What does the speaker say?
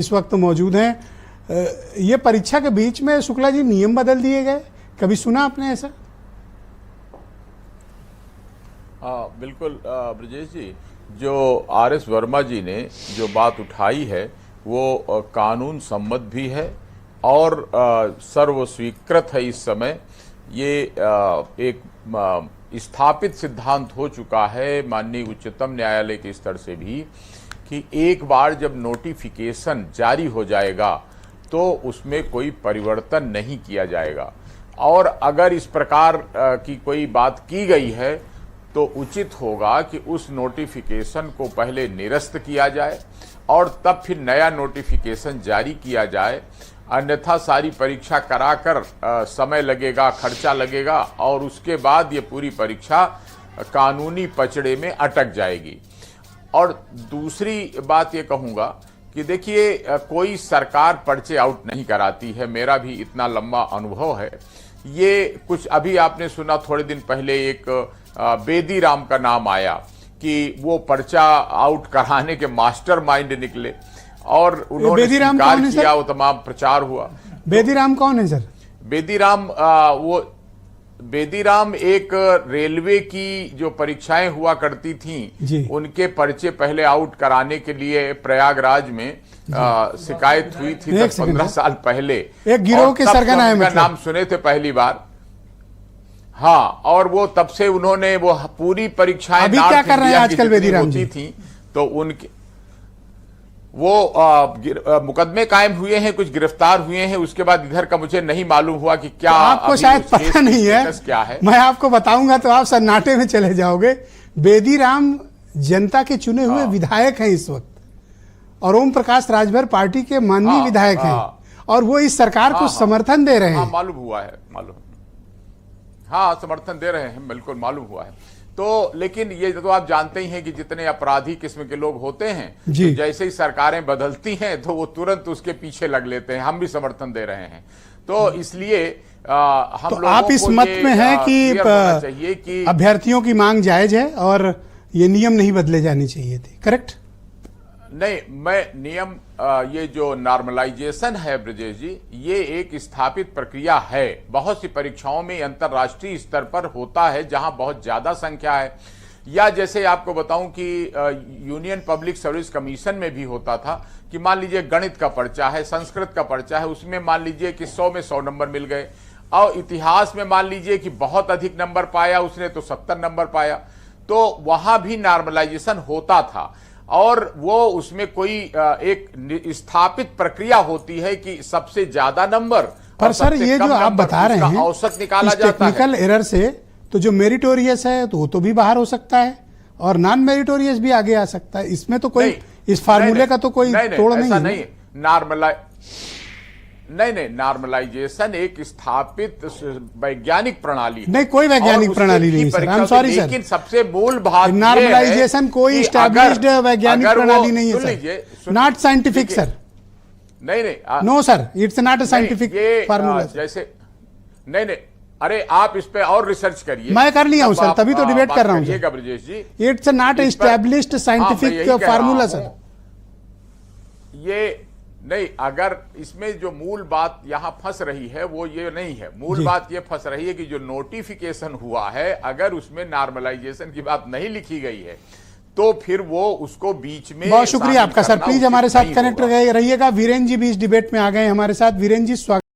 इस वक्त मौजूद हैं। ये परीक्षा के बीच में शुक्ला जी नियम बदल दिए गए, कभी सुना आपने ऐसा? बिल्कुल ब्रजेश जी, जो आर.एस. वर्मा जी ने जो बात उठाई है वो कानून सम्मत भी है और सर्वस्वीकृत है। इस समय ये एक स्थापित सिद्धांत हो चुका है माननीय उच्चतम न्यायालय के स्तर से भी कि एक बार जब नोटिफिकेशन जारी हो जाएगा तो उसमें कोई परिवर्तन नहीं किया जाएगा, और अगर इस प्रकार की कोई बात की गई है तो उचित होगा कि उस नोटिफिकेशन को पहले निरस्त किया जाए और तब फिर नया नोटिफिकेशन जारी किया जाए। अन्यथा सारी परीक्षा कराकर समय लगेगा, खर्चा लगेगा और उसके बाद ये पूरी परीक्षा कानूनी पचड़े में अटक जाएगी। और दूसरी बात ये कहूँगा कि देखिए, कोई सरकार पर्चे आउट नहीं कराती है, मेरा भी इतना लंबा अनुभव है। ये कुछ अभी आपने सुना थोड़े दिन पहले एक बेदी राम का नाम आया कि वो पर्चा आउट कराने के मास्टरमाइंड निकले और उन्होंने स्वीकार किया, वो तमाम प्रचार हुआ। बेदी राम कौन है सर? बेदी राम एक रेलवे की जो परीक्षाएं हुआ करती थीं, उनके पर्चे पहले आउट कराने के लिए प्रयागराज में शिकायत हुई थी 15 साल पहले। एक गिरोह के सरगना है, मतलब नाम सुने थे पहली बार। हाँ, और वो तब से उन्होंने वो पूरी परीक्षाएं अभी क्या कर रहे हैं आजकल बेदी राम जी? थी तो उनके वो मुकदमे कायम हुए हैं, कुछ गिरफ्तार हुए हैं। उसके बाद इधर का मुझे नहीं मालूम हुआ कि क्या, तो आपको शायद पता नहीं है, क्या है। मैं आपको बताऊंगा तो आप सन्नाटे में चले जाओगे। बेदी राम जनता के चुने हुए विधायक हैं इस वक्त, और ओम प्रकाश राजभर पार्टी के माननीय विधायक हैं, और वो इस सरकार को समर्थन दे रहे हैं। मालूम हुआ है, समर्थन दे रहे हैं, बिल्कुल मालूम हुआ है। तो लेकिन ये तो आप जानते ही हैं कि जितने अपराधी किस्म के लोग होते हैं, तो जैसे ही सरकारें बदलती हैं तो वो तुरंत उसके पीछे लग लेते हैं। हम भी समर्थन दे रहे हैं, तो इसलिए हम तो आप इस मत में हैं कि अभ्यर्थियों की मांग जायज है और ये नियम नहीं बदले जाने चाहिए थे, करेक्ट? नहीं, मैं नियम ये जो नॉर्मलाइजेशन है ब्रजेश जी, ये एक स्थापित प्रक्रिया है। बहुत सी परीक्षाओं में अंतर्राष्ट्रीय स्तर पर होता है जहां बहुत ज्यादा संख्या है, या जैसे आपको बताऊं कि यूनियन पब्लिक सर्विस कमीशन में भी होता था कि मान लीजिए गणित का पर्चा है, संस्कृत का पर्चा है, उसमें मान लीजिए कि 100 में 100 नंबर मिल गए, और इतिहास में मान लीजिए कि बहुत अधिक नंबर पाया उसने तो 70 नंबर पाया, तो वहां भी नॉर्मलाइजेशन होता था। और वो उसमें कोई एक स्थापित प्रक्रिया होती है कि सबसे ज्यादा नंबर, पर सर ये जो आप बता रहे हैं औसत निकाला जाता है टेक्निकल एरर से, तो जो मेरिटोरियस है तो वो तो भी बाहर हो सकता है और नॉन मेरिटोरियस भी आगे आ सकता है। इसमें तो कोई इस फार्मूले का तो कोई तोड़ नहीं है। नहीं, नॉर्मलाइजेशन एक स्थापित वैज्ञानिक प्रणाली है। नहीं, कोई वैज्ञानिक प्रणाली नहीं sir, I am sorry sir. लेकिन सबसे मूल बात नॉर्मलाइजेशन कोई एस्टैब्लिश्ड वैज्ञानिक प्रणाली नहीं है सर, नॉट साइंटिफिक सर। नहीं, no sir, it's not a scientific formula. जैसे नहीं, अरे आप इस पे और रिसर्च करिए। मैं कर लिया हूं सर, तभी तो डिबेट कर रहा हूं sir. Brajesh ji, it's not established scientific formula sir. ये नहीं, अगर इसमें जो मूल बात यहां फंस रही है वो ये नहीं है। मूल बात ये फंस रही है कि जो नोटिफिकेशन हुआ है, अगर उसमें नॉर्मलाइजेशन की बात नहीं लिखी गई है तो फिर वो उसको बीच में। बहुत शुक्रिया आपका सर, प्लीज हमारे साथ कनेक्ट रहिएगा। वीरेंद्र जी भी इस डिबेट में आ गए हमारे साथ। वीरेंद्र जी, स्वागत।